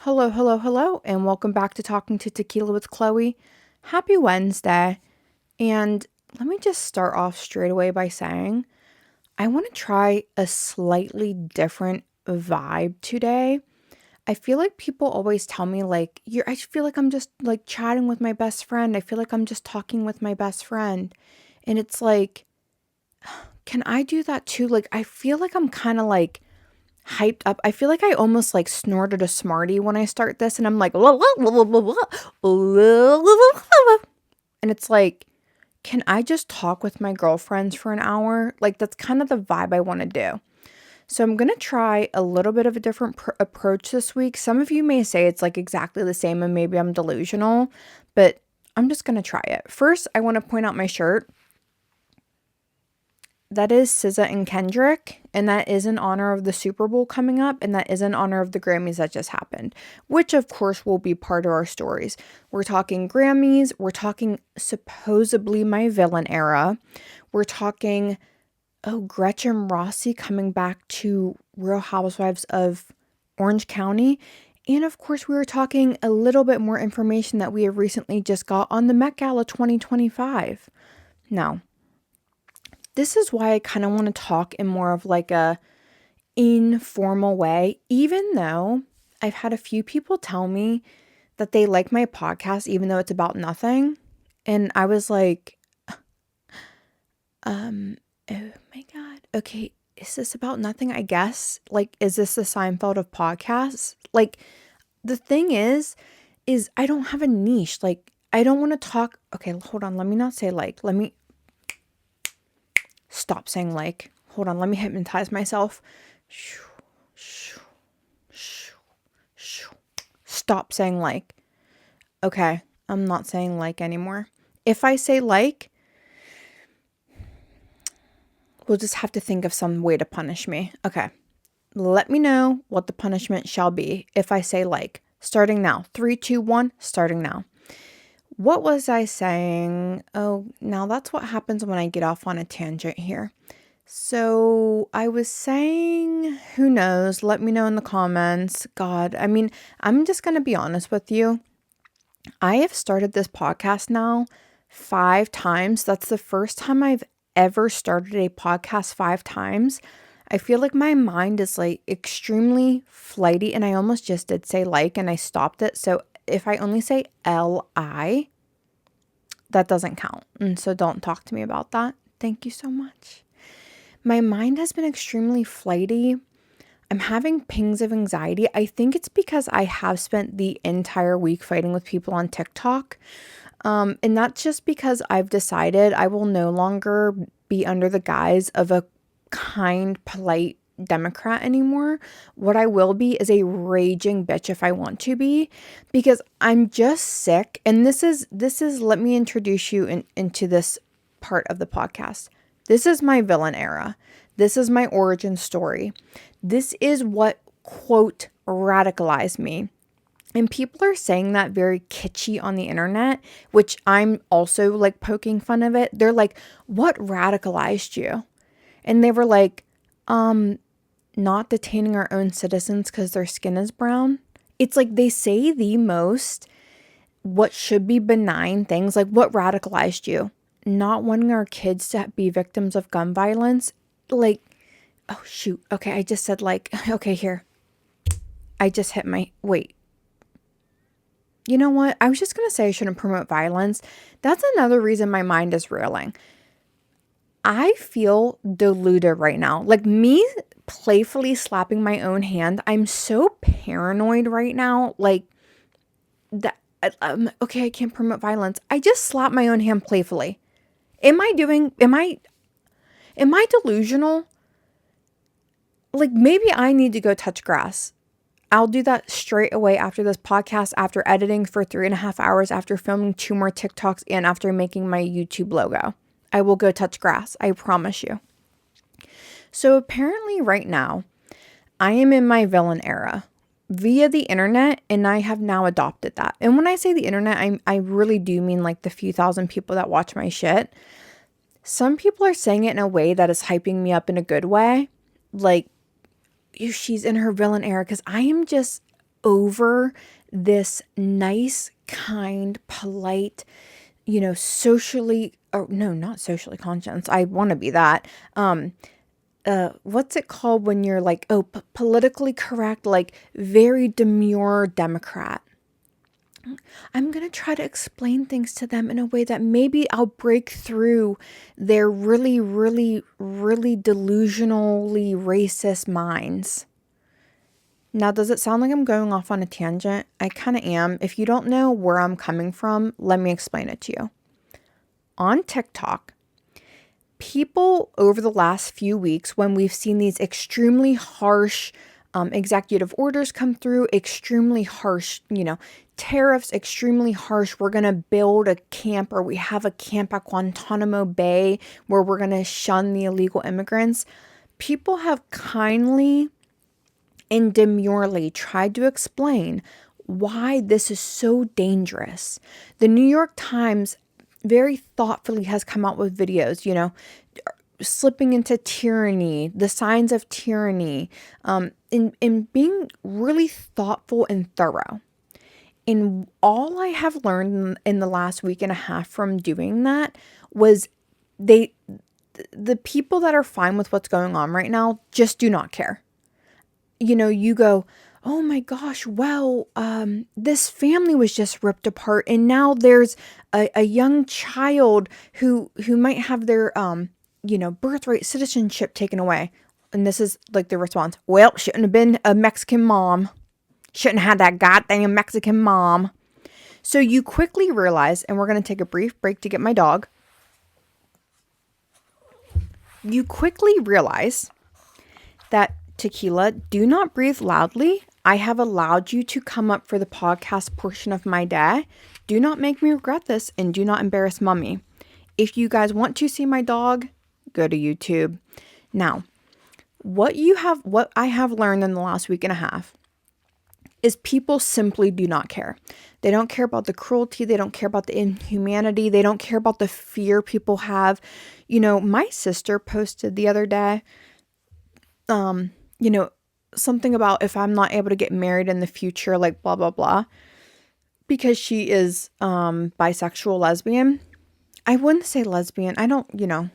Hello, hello, hello, and welcome back to Talking to Tequila with Chloe. Happy Wednesday. And let me just start off straight away by saying I want to try a slightly different vibe today. I feel like people always tell me I feel like I'm just like chatting with my best friend. I feel like I'm just talking with my best friend. And it's like, can I do that too? Like I feel like I'm kind of like hyped up. I feel like I almost like snorted a Smartie when I start this and I'm like, and it's like, can I just talk with my girlfriends for an hour? Like, that's kind of the vibe I want to do. So, I'm going to try a little bit of a different approach this week. Some of you may say it's like exactly the same and maybe I'm delusional, but I'm just going to try it. First, I want to point out my shirt. That is SZA and Kendrick, and that is in honor of the Super Bowl coming up, and that is in honor of the Grammys that just happened, which of course will be part of our stories. We're talking Grammys, we're talking supposedly my villain era, we're talking, Gretchen Rossi coming back to Real Housewives of Orange County, and of course we were talking a little bit more information that we have recently just got on the Met Gala 2025. Now, this is why I kind of want to talk in more of like a informal way, even though I've had a few people tell me that they like my podcast, even though it's about nothing. And I was like, oh my God. Okay. Is this about nothing? I guess. Like, is this the Seinfeld of podcasts? Like, the thing is I don't have a niche. Like, I don't want to talk. Okay, hold on. Let me not say like. Let me stop saying like. Hold on, let me hypnotize myself. Stop saying like. Okay, I'm not saying like anymore. If I say like, we'll just have to think of some way to punish me. Okay, let me know what the punishment shall be if I say like. Starting now. 3, 2, 1, starting now. What was I saying? Oh, now that's what happens when I get off on a tangent here. So I was saying, who knows? Let me know in the comments. God, I mean, I'm just going to be honest with you. I have started this podcast now 5 times. That's the first time I've ever started a podcast 5 times. I feel like my mind is like extremely flighty, and I almost just did say like and I stopped it. So if I only say L-I, that doesn't count. And so don't talk to me about that. Thank you so much. My mind has been extremely flighty. I'm having pings of anxiety. I think it's because I have spent the entire week fighting with people on TikTok. And that's just because I've decided I will no longer be under the guise of a kind, polite Democrat anymore. What I will be is a raging bitch if I want to be, because I'm just sick. And this is let me introduce you into this part of the podcast. This is my villain era. This is my origin story. This is what, quote, radicalized me. And people are saying that very kitschy on the internet, which I'm also like poking fun of it. They're like, what radicalized you? And they were like, not detaining our own citizens because their skin is brown. It's like they say the most what should be benign things, like what radicalized you? Not wanting our kids to be victims of gun violence. Like, oh shoot. Okay, I just said like, okay, here. I just hit my, wait. You know what? I was just going to say I shouldn't promote violence. That's another reason my mind is reeling. I feel deluded right now. Like me playfully slapping my own hand. I'm so paranoid right now. Like that. Okay, I can't promote violence. I just slapped my own hand playfully. Am I delusional? Like maybe I need to go touch grass. I'll do that straight away after this podcast, after editing for 3.5 hours, after filming 2 more TikToks, and after making my YouTube logo. I will go touch grass. I promise you. So apparently right now, I am in my villain era via the internet, and I have now adopted that. And when I say the internet, I really do mean like the few thousand people that watch my shit. Some people are saying it in a way that is hyping me up in a good way. Like, she's in her villain era, because I am just over this nice, kind, polite, socially, or no, not socially conscious. I want to be that. What's it called when you're like, politically correct, like very demure Democrat. I'm going to try to explain things to them in a way that maybe I'll break through their really, really, really delusionally racist minds. Now, does it sound like I'm going off on a tangent? I kind of am. If you don't know where I'm coming from, let me explain it to you. On TikTok, people over the last few weeks, when we've seen these extremely harsh executive orders come through, extremely harsh, tariffs, extremely harsh. We're going to build a camp, or we have a camp at Guantanamo Bay where we're going to shun the illegal immigrants. People have kindly and demurely tried to explain why this is so dangerous. The New York Times very thoughtfully has come out with videos, slipping into tyranny, the signs of tyranny, in being really thoughtful and thorough. And all I have learned in the last week and a half from doing that was the people that are fine with what's going on right now just do not care. You go, oh my gosh, well, this family was just ripped apart, and now there's a young child who might have their, birthright citizenship taken away. And this is like the response, well, shouldn't have been a Mexican mom. Shouldn't have had that goddamn Mexican mom. So you quickly realize, and we're going to take a brief break to get my dog. You quickly realize that, Tequila, do not breathe loudly. I have allowed you to come up for the podcast portion of my day. Do not make me regret this, and do not embarrass mommy. If you guys want to see my dog, go to YouTube. Now, what I have learned in the last week and a half is people simply do not care. They don't care about the cruelty. They don't care about the inhumanity. They don't care about the fear people have. My sister posted the other day, something about if I'm not able to get married in the future, like blah, blah, blah, because she is bisexual, lesbian. I wouldn't say lesbian. I don't,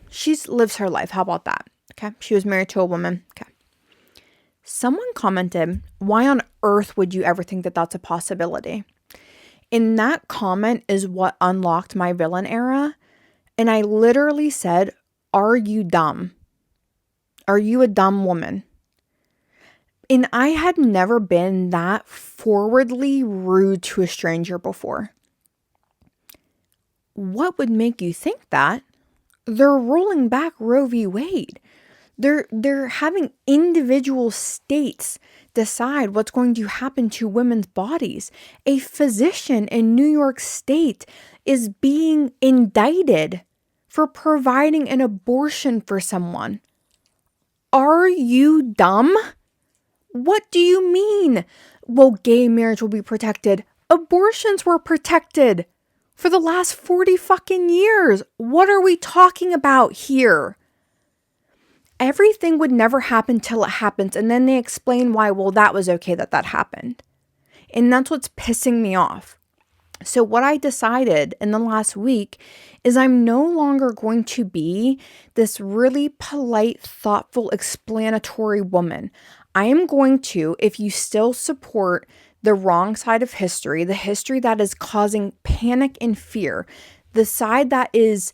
she lives her life. How about that? Okay. She was married to a woman. Okay. Someone commented, why on earth would you ever think that that's a possibility? And that comment is what unlocked my villain era. And I literally said, are you dumb? Are you a dumb woman? And I had never been that forwardly rude to a stranger before. What would make you think that? They're rolling back Roe v. Wade. They're having individual states decide what's going to happen to women's bodies. A physician in New York State is being indicted for providing an abortion for someone. Are you dumb? What do you mean? Well, gay marriage will be protected. Abortions were protected for the last 40 fucking years. What are we talking about here? Everything would never happen till it happens. And then they explain why, well, that was okay that happened. And that's what's pissing me off. So what I decided in the last week is I'm no longer going to be this really polite, thoughtful, explanatory woman. I am going to, if you still support the wrong side of history, the history that is causing panic and fear, the side that is,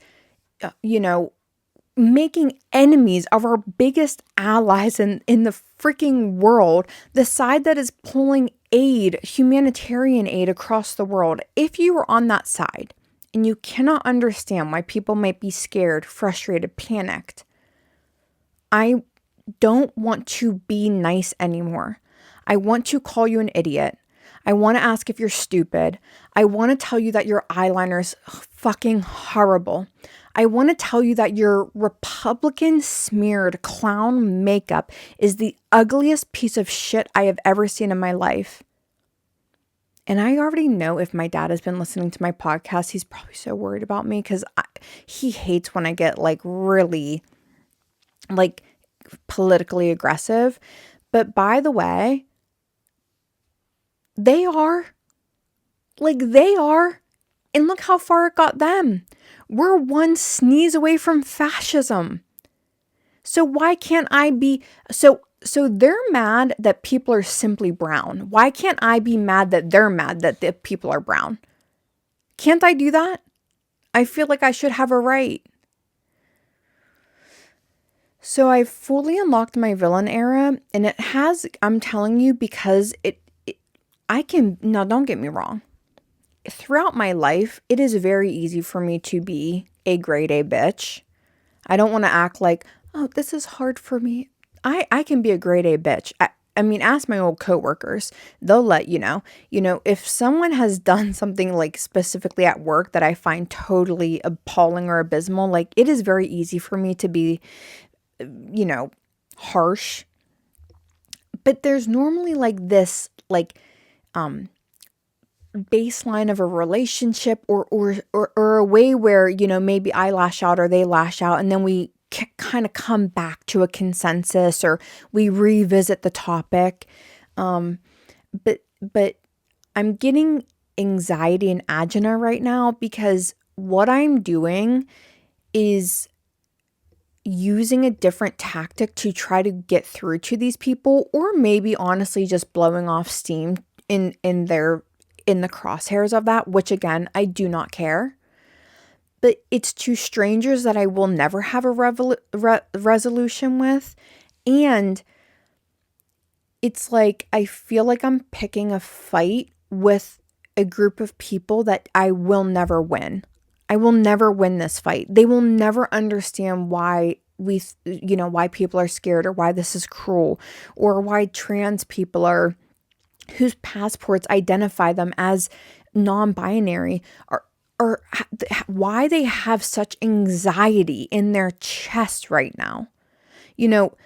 making enemies of our biggest allies in the freaking world, the side that is pulling aid, humanitarian aid across the world. If you are on that side and you cannot understand why people might be scared, frustrated, panicked, I don't want to be nice anymore. I want to call you an idiot. I want to ask if you're stupid. I want to tell you that your eyeliner is fucking horrible. I want to tell you that your Republican smeared clown makeup is the ugliest piece of shit I have ever seen in my life. And I already know if my dad has been listening to my podcast, he's probably so worried about me because he hates when I get really politically aggressive. But by the way, They are. Like, they are. And look how far it got them. We're one sneeze away from fascism. So why can't I be so they're mad that people are simply brown. Why can't I be mad that they're mad that the people are brown? Can't I do that? I feel like I should have a right. So I've fully unlocked my villain era, and it has, I'm telling you, because I can, now don't get me wrong. Throughout my life, it is very easy for me to be a grade A bitch. I don't want to act like, oh, this is hard for me. I can be a grade A bitch. I mean, ask my old coworkers. They'll let you know. You know, if someone has done something like specifically at work that I find totally appalling or abysmal, like it is very easy for me to be, you know, harsh. But there's normally like this, like, baseline of a relationship or a way where, you know, maybe I lash out or they lash out, and then we kind of come back to a consensus or we revisit the topic. But I'm getting anxiety and agita right now because what I'm doing is using a different tactic to try to get through to these people, or maybe honestly just blowing off steam in the crosshairs of that, which again, I do not care. But it's to strangers that I will never have a resolution with. And it's like, I feel like I'm picking a fight with a group of people that I will never win. I will never win this fight. They will never understand why why people are scared, or why this is cruel, or why trans people are, whose passports identify them as non-binary, or why they have such anxiety in their chest right now. You know,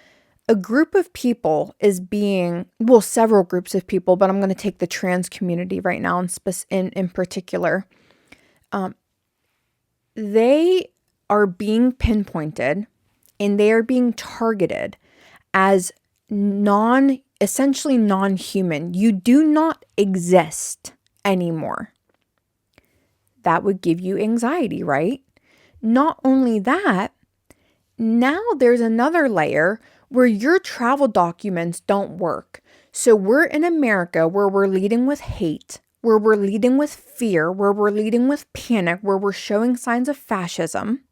a group of people is being, well, several groups of people, but I'm going to take the trans community right now in particular. They are being pinpointed and they are being targeted as essentially non-human. You do not exist anymore. That would give you anxiety, right? Not only that, now there's another layer where your travel documents don't work. So we're in America where we're leading with hate, where we're leading with fear, where we're leading with panic, where we're showing signs of fascism,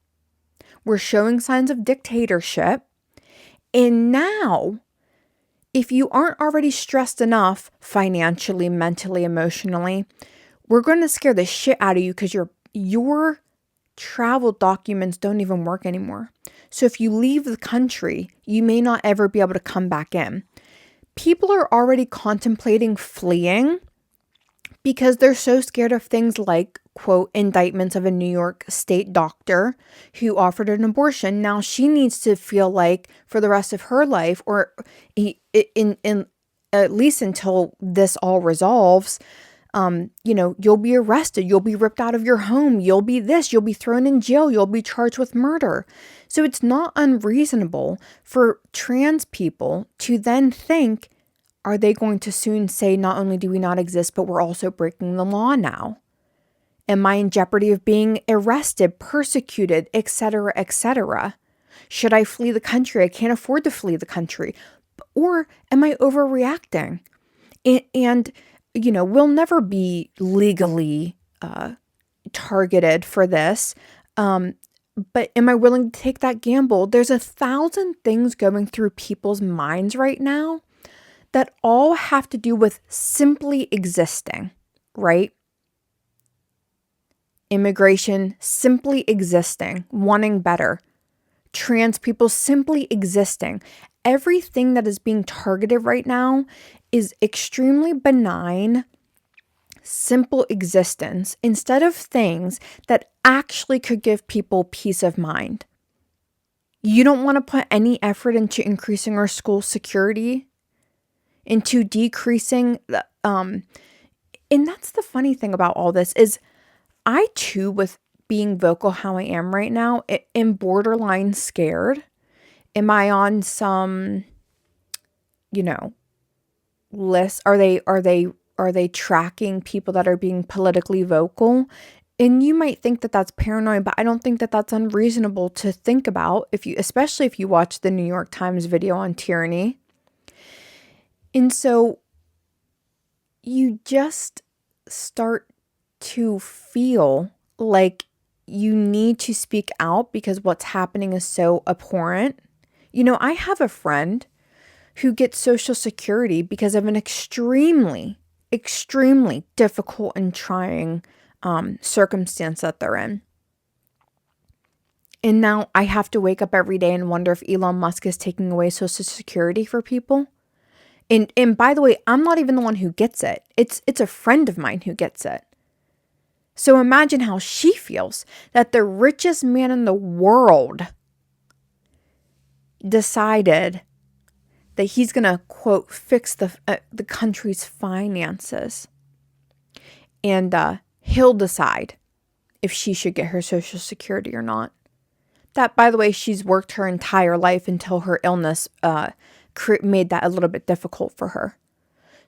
we're showing signs of dictatorship. And now, if you aren't already stressed enough financially, mentally, emotionally, we're going to scare the shit out of you because your travel documents don't even work anymore. So if you leave the country, you may not ever be able to come back in. People are already contemplating fleeing because they're so scared of things like, quote, indictments of a New York state doctor who offered an abortion. Now she needs to feel like for the rest of her life, or in at least until this all resolves, you'll be arrested, you'll be ripped out of your home, you'll be thrown in jail, you'll be charged with murder. So it's not unreasonable for trans people to then think, are they going to soon say, not only do we not exist, but we're also breaking the law now? Am I in jeopardy of being arrested, persecuted, etc., etc.? Should I flee the country? I can't afford to flee the country. Or am I overreacting? And we'll never be legally targeted for this. But am I willing to take that gamble? There's 1,000 things going through people's minds right now that all have to do with simply existing, right? Immigration, simply existing, wanting better. Trans people, simply existing. Everything that is being targeted right now is extremely benign, simple existence instead of things that actually could give people peace of mind. You don't want to put any effort into increasing our school security, into decreasing the, and that's the funny thing about all this is I too, with being vocal how I am right now, am borderline scared. Am I on some, list? Are they are they tracking people that are being politically vocal? And you might think that that's paranoid, but I don't think that that's unreasonable to think about, especially if you watch the New York Times video on tyranny. And so you just start to feel like you need to speak out because what's happening is so abhorrent. I have a friend who gets Social Security because of an extremely, extremely difficult and trying circumstance that they're in. And now I have to wake up every day and wonder if Elon Musk is taking away Social Security for people. And by the way, I'm not even the one who gets it. It's a friend of mine who gets it. So imagine how she feels that the richest man in the world decided that he's going to, quote, fix the country's finances. And he'll decide if she should get her Social Security or not. That, by the way, she's worked her entire life until her illness made that a little bit difficult for her.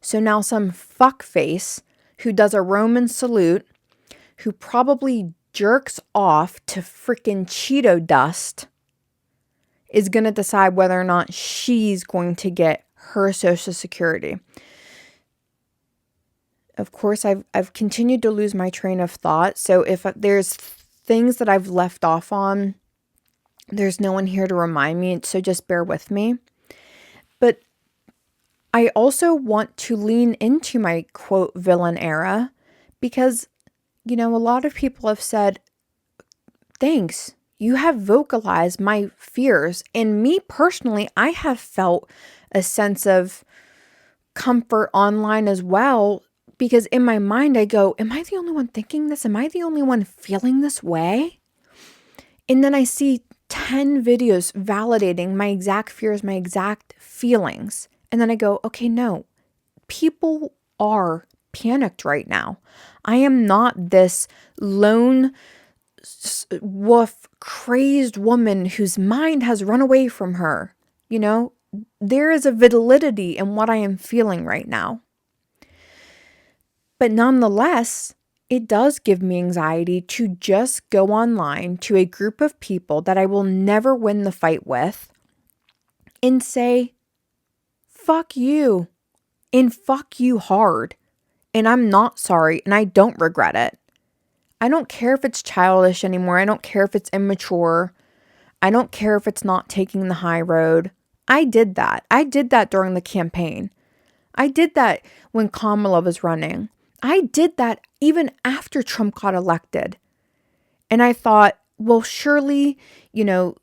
So now some fuckface who does a Roman salute, who probably jerks off to freaking Cheeto dust, is going to decide whether or not she's going to get her Social Security. Of course, I've continued to lose my train of thought. So if there's things that I've left off on, there's no one here to remind me. So just bear with me. But I also want to lean into my, quote, villain era because, a lot of people have said, thanks. You have vocalized my fears. And me personally, I have felt a sense of comfort online as well. Because in my mind, I go, am I the only one thinking this? Am I the only one feeling this way? And then I see 10 videos validating my exact fears, my exact feelings. And then I go, okay, no, people are panicked right now. I am not this lone wolf, crazed woman whose mind has run away from her. There is a validity in what I am feeling right now. But nonetheless, it does give me anxiety to just go online to a group of people that I will never win the fight with and say, fuck you, and fuck you hard. And I'm not sorry, and I don't regret it. I don't care if it's childish anymore. I don't care if it's immature. I don't care if it's not taking the high road. I did that. I did that during the campaign. I did that when Kamala was running. I did that even after Trump got elected. And I thought, well, surely, the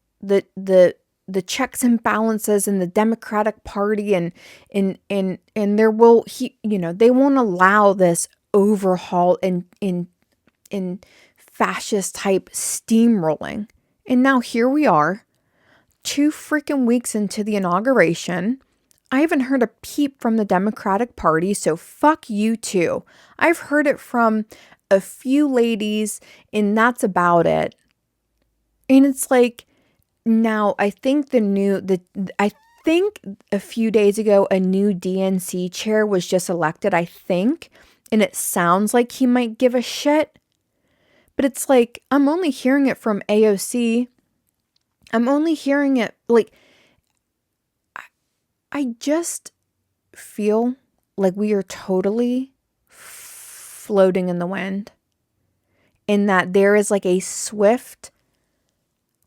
checks and balances in the Democratic Party and there will, they won't allow this overhaul in fascist type steamrolling. And now here we are, 2 freaking weeks into the inauguration. I haven't heard a peep from the Democratic Party, so fuck you too. I've heard it from a few ladies, and that's about it. And it's like, now I think I think a few days ago, a new DNC chair was just elected, I think, and it sounds like he might give a shit. But it's like, I'm only hearing it from AOC. I'm only hearing it, like, I just feel like we are totally floating in the wind. And that there is like a swift,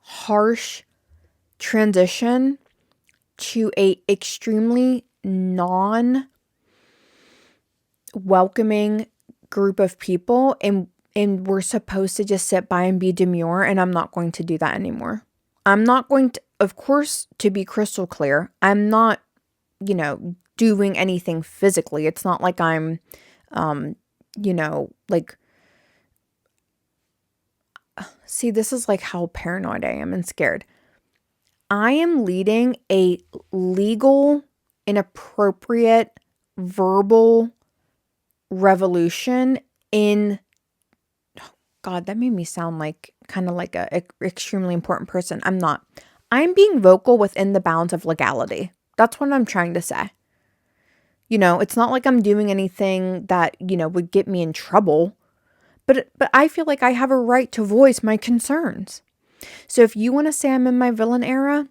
harsh transition to a extremely non-welcoming group of people. And we're supposed to just sit by and be demure. And I'm not going to do that anymore. I'm not going to, of course, to be crystal clear, I'm not, doing anything physically. It's not like I'm, see, this is like how paranoid I am and scared. I am leading a legal, inappropriate, verbal revolution in, oh God, that made me sound like kind of like a extremely important person. I'm not. I'm being vocal within the bounds of legality. That's what I'm trying to say. It's not like I'm doing anything that, would get me in trouble. But I feel like I have a right to voice my concerns. So if you want to say I'm in my villain era,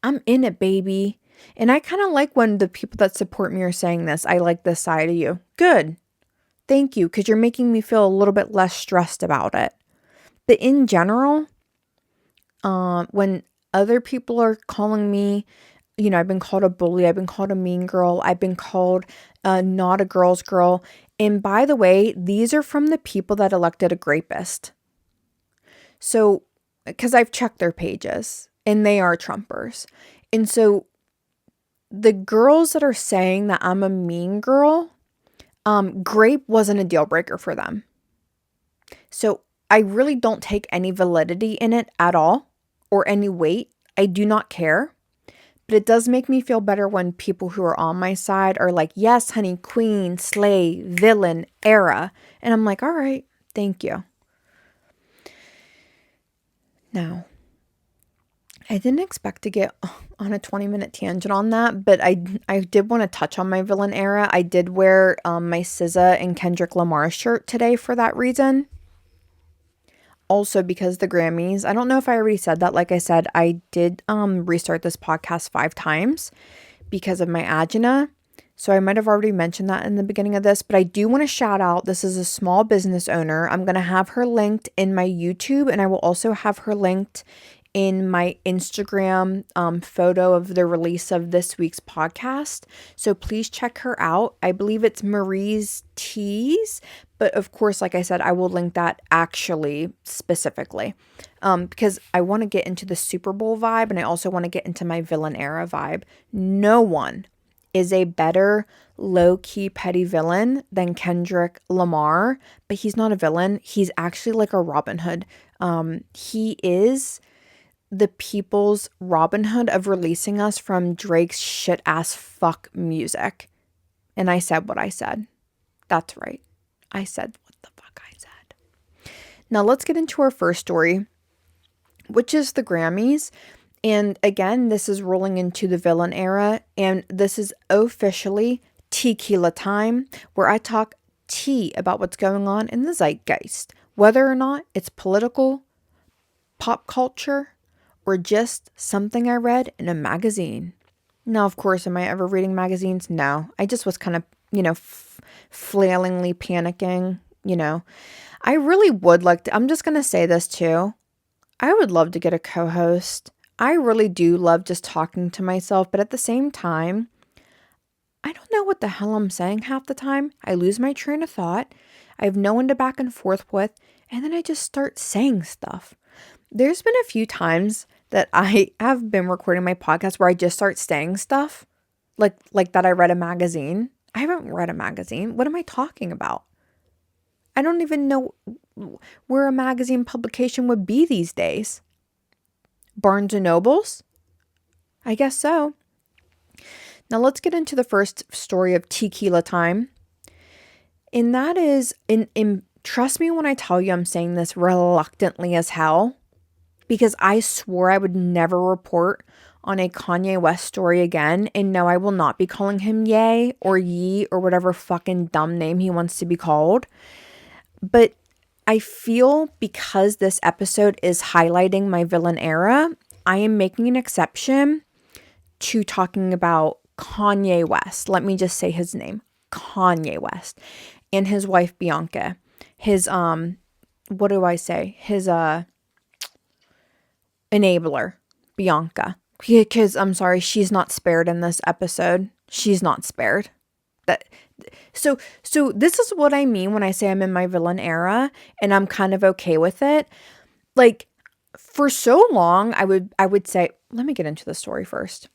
I'm in it, baby. And I kind of like when the people that support me are saying this. I like this side of you. Good. Thank you, because you're making me feel a little bit less stressed about it. But in general, when other people are calling me, I've been called a bully, I've been called a mean girl, I've been called not a girl's girl. And by the way, these are from the people that elected a rapist. So, because I've checked their pages and they are Trumpers. And so the girls that are saying that I'm a mean girl, grape wasn't a deal breaker for them. So I really don't take any validity in it at all or any weight. I do not care. But it does make me feel better when people who are on my side are like, yes, honey, queen, slay, villain, era. And I'm like, all right, thank you. Now, I didn't expect to get on a 20-minute tangent on that, but I did want to touch on my villain era. I did wear my SZA and Kendrick Lamar shirt today for that reason. Also because the Grammys, I don't know if I already said that. Like I said, I did restart this podcast 5 times because of my angina. So I might have already mentioned that in the beginning of this, but I do want to shout out, this is a small business owner. I'm going to have her linked in my YouTube, and I will also have her linked in my Instagram photo of the release of this week's podcast. So please check her out. I believe it's Marie's Teas, but of course, like I said, I will link that actually specifically because I want to get into the Super Bowl vibe, and I also want to get into my villain era vibe. No one is a better low-key petty villain than Kendrick Lamar, but he's not a villain. He's actually like a Robin Hood. He is the people's Robin Hood of releasing us from Drake's shit-ass fuck music. And I said what I said. That's right. I said what the fuck I said. Now let's get into our first story, which is the Grammys. And again, this is rolling into the villain era, and this is officially tequila time, where I talk tea about what's going on in the zeitgeist, whether or not it's political, pop culture, or just something I read in a magazine. Now, of course, am I ever reading magazines? No. I just was kind of, flailingly panicking, I really would like to, I'm just going to say this too. I would love to get a co-host. I really do love just talking to myself, but at the same time, I don't know what the hell I'm saying half the time. I lose my train of thought. I have no one to back and forth with, and then I just start saying stuff. There's been a few times that I have been recording my podcast where I just start saying stuff, like that I read a magazine. I haven't read a magazine. What am I talking about? I don't even know where a magazine publication would be these days. Barnes and Nobles? I guess so. Now let's get into the first story of tequila time. And that is, trust me when I tell you I'm saying this reluctantly as hell, because I swore I would never report on a Kanye West story again. And no, I will not be calling him Ye or Yee or whatever fucking dumb name he wants to be called. But I feel because this episode is highlighting my villain era, I am making an exception to talking about Kanye West. Let me just say his name, Kanye West, and his wife Bianca. His what do I say? His enabler, Bianca. Because I'm sorry, she's not spared in this episode. She's not spared. So this is what I mean when I say I'm in my villain era, and I'm kind of okay with it. Like, for so long, I would say, let me get into the story first.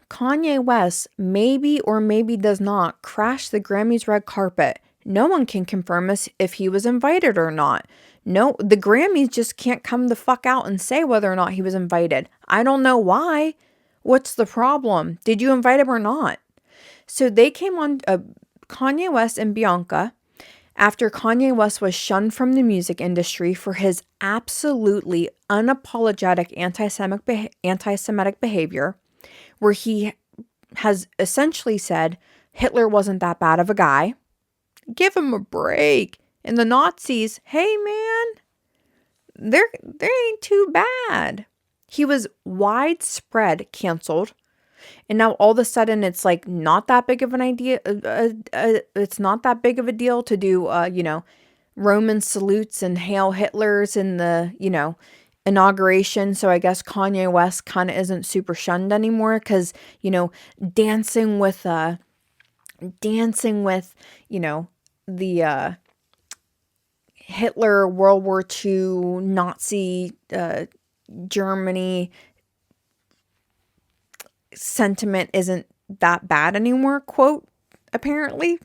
Kanye West maybe or maybe does not crash the Grammys red carpet. No one can confirm if he was invited or not. No, the Grammys just can't come the fuck out and say whether or not he was invited. I don't know why. What's the problem? Did you invite him or not? So they came on, Kanye West and Bianca, after Kanye West was shunned from the music industry for his absolutely unapologetic anti-Semitic behavior, where he has essentially said Hitler wasn't that bad of a guy. Give him a break. And the Nazis, hey man, they ain't too bad. He was widespread canceled. And now all of a sudden it's like not that big of an idea. It's not that big of a deal to do, Roman salutes and Hail Hitlers in the, inauguration. So I guess Kanye West kind of isn't super shunned anymore because, dancing with, the Hitler, World War II, Nazi, Germany sentiment isn't that bad anymore, quote, apparently.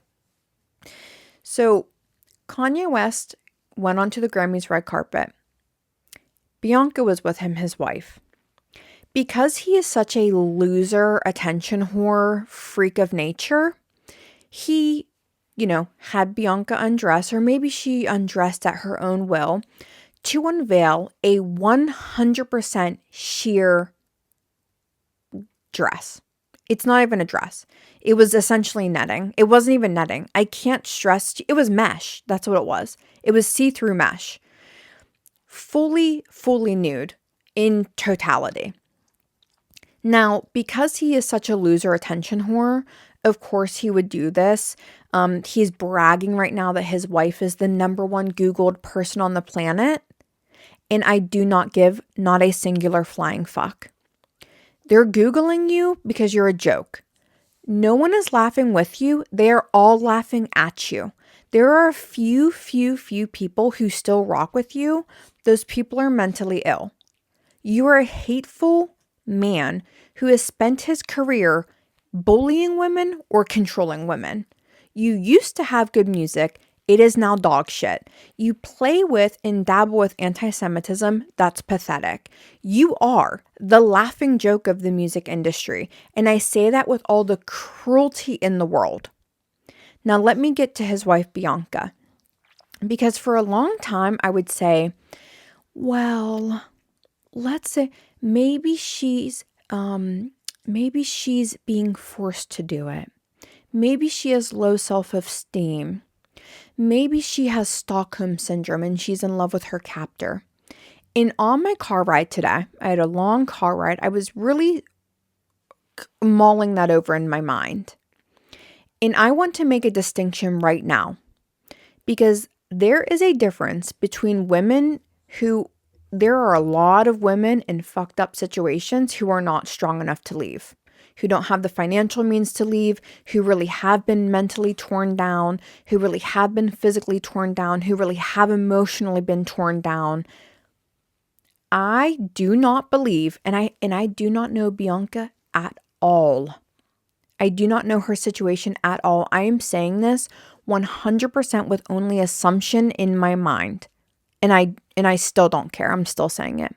So Kanye West went onto the Grammys red carpet. Bianca was with him, his wife. Because he is such a loser, attention whore, freak of nature, he, had Bianca undress, or maybe she undressed at her own will, to unveil a 100% sheer dress. It's not even a dress. It was essentially netting. It wasn't even netting. I can't stress. It was mesh. That's what it was. It was see-through mesh. Fully nude in totality. Now, because he is such a loser attention whore, of course he would do this. He's bragging right now that his wife is the #1 Googled person on the planet. And I do not give not a singular flying fuck. They're Googling you because you're a joke. No one is laughing with you. They are all laughing at you. There are a few people who still rock with you. Those people are mentally ill. You are a hateful man who has spent his career bullying women or controlling women. You used to have good music. It is now dog shit. You play with and dabble with anti-Semitism. That's pathetic. You are the laughing joke of the music industry. And I say that with all the cruelty in the world. Now let me get to his wife, Bianca. Because for a long time, I would say, well, let's say maybe she's being forced to do it. Maybe she has low self-esteem. Maybe she has Stockholm syndrome and she's in love with her captor. And on my car ride today, I had a long car ride. I was really mulling that over in my mind. And I want to make a distinction right now because there is a difference between women who, there are a lot of women in fucked up situations who are not strong enough to leave, who don't have the financial means to leave, who really have been mentally torn down, who really have been physically torn down, who really have emotionally been torn down. I do not believe, and I do not know Bianca at all. I do not know her situation at all. I am saying this 100% with only assumption in my mind. And I still don't care. I'm still saying it.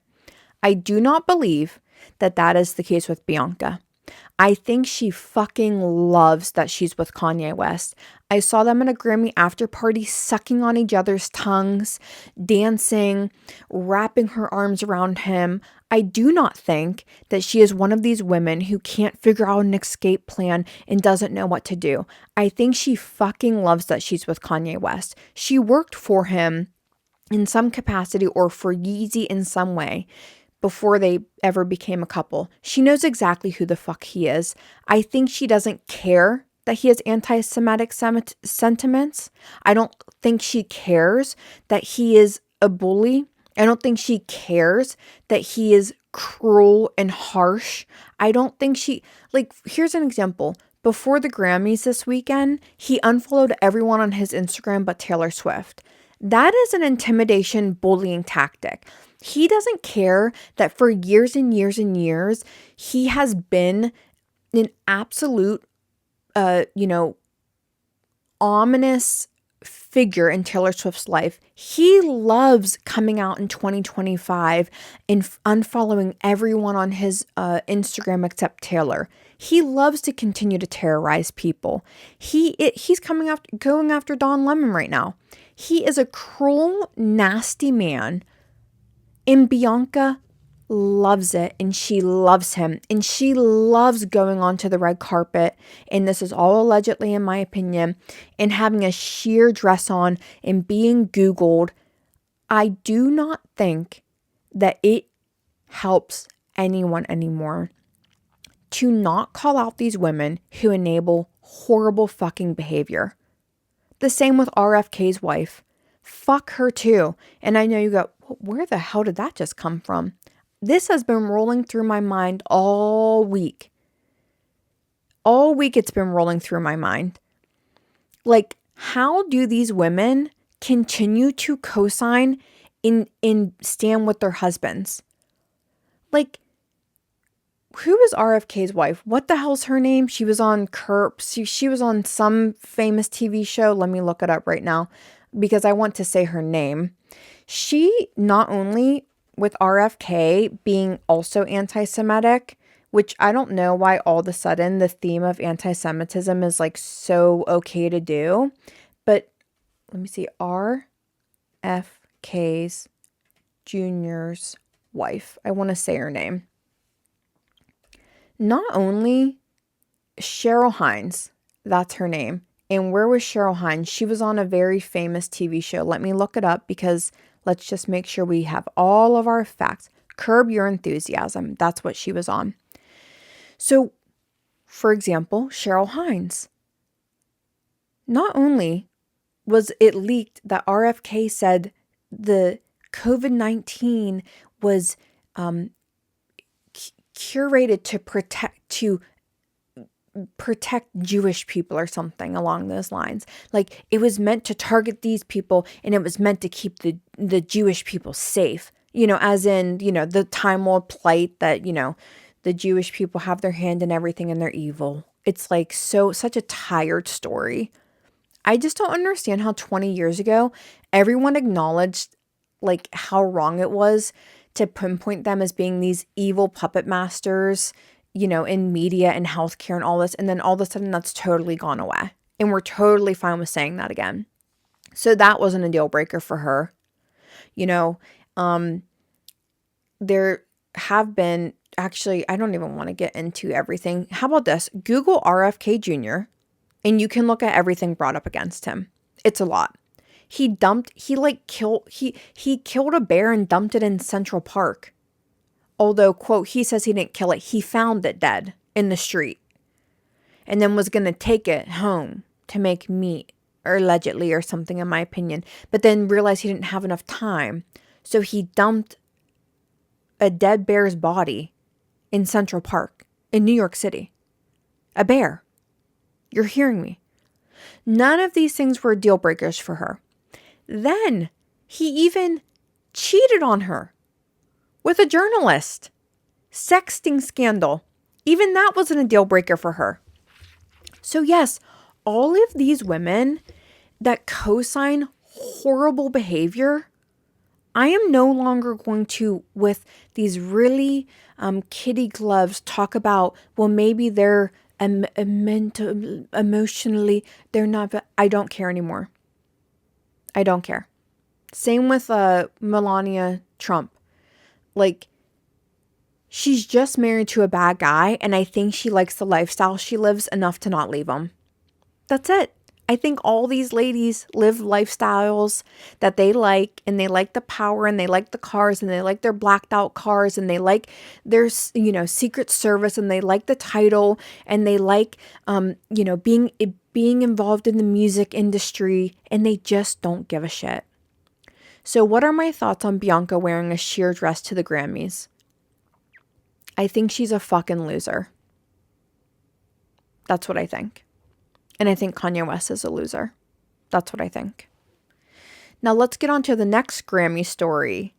I do not believe that that is the case with Bianca. I think she fucking loves that she's with Kanye West. I saw them at a Grammy after party sucking on each other's tongues, dancing, wrapping her arms around him. I do not think that she is one of these women who can't figure out an escape plan and doesn't know what to do. I think she fucking loves that she's with Kanye West. She worked for him in some capacity or for Yeezy in some way before they ever became a couple. She knows exactly who the fuck he is. I think she doesn't care that he has anti-Semitic sentiments. I don't think she cares that he is a bully. I don't think she cares that he is cruel and harsh. I don't think she, here's an example. Before the Grammys this weekend, he unfollowed everyone on his Instagram but Taylor Swift. That is an intimidation bullying tactic. He doesn't care that for years and years and years, he has been an absolute, ominous figure in Taylor Swift's life. He loves coming out in 2025 and unfollowing everyone on his Instagram except Taylor. He loves to continue to terrorize people. He's going after Don Lemon right now. He is a cruel, nasty man. And Bianca loves it and she loves him and she loves going onto the red carpet. And this is all allegedly, in my opinion, and having a sheer dress on and being Googled. I do not think that it helps anyone anymore to not call out these women who enable horrible fucking behavior. The same with RFK's wife. Fuck her too. And I know you go, where the hell did that just come from? This has been rolling through my mind all week. All week it's been rolling through my mind. Like, how do these women continue to co-sign and stand with their husbands? Like, who is RFK's wife? What the hell's her name? She was on she was on some famous TV show. Let me look it up right now because I want to say her name. She, not only with RFK being also anti-Semitic, which I don't know why all of a sudden the theme of anti-Semitism is like so okay to do. But let me see. RFK's Jr.'s wife. I want to say her name. Not only Cheryl Hines, that's her name. And where was Cheryl Hines? She was on a very famous TV show. Let me look it up because let's just make sure we have all of our facts. Curb Your Enthusiasm. That's what she was on. So, for example, Cheryl Hines. Not only was it leaked that RFK said the COVID-19 was curated to protect Jewish people or something along those lines. Like, it was meant to target these people and it was meant to keep the Jewish people safe. You know, as in, you know, the time old plight that, you know, the Jewish people have their hand in everything and they're evil. It's like such a tired story. I just don't understand how 20 years ago, everyone acknowledged like how wrong it was to pinpoint them as being these evil puppet masters, you know, in media and healthcare and all this. And then all of a sudden that's totally gone away. And we're totally fine with saying that again. So that wasn't a deal breaker for her. You know, there have been, actually, I don't even want to get into everything. How about this? Google RFK Jr. and you can look at everything brought up against him. It's a lot. He killed a bear and dumped it in Central Park. Although, quote, he says he didn't kill it. He found it dead in the street and then was going to take it home to make meat, or allegedly, or something, in my opinion. But then realized he didn't have enough time. So he dumped a dead bear's body in Central Park in New York City. A bear. You're hearing me. None of these things were deal breakers for her. Then he even cheated on her with a journalist. Sexting scandal. Even that wasn't a deal breaker for her. So yes, all of these women that co-sign horrible behavior, I am no longer going to, with these really kitty gloves, talk about, well, maybe they're emotionally, they're not, I don't care anymore. I don't care. Same with Melania Trump. Like, she's just married to a bad guy, and I think she likes the lifestyle she lives enough to not leave him. That's it. I think all these ladies live lifestyles that they like, and they like the power, and they like the cars, and they like their blacked out cars, and they like their, you know, Secret Service, and they like the title, and they like, you know, being involved in the music industry, and they just don't give a shit. So what are my thoughts on Bianca wearing a sheer dress to the Grammys? I think she's a fucking loser. That's what I think. And I think Kanye West is a loser. That's what I think. Now let's get on to the next Grammy story.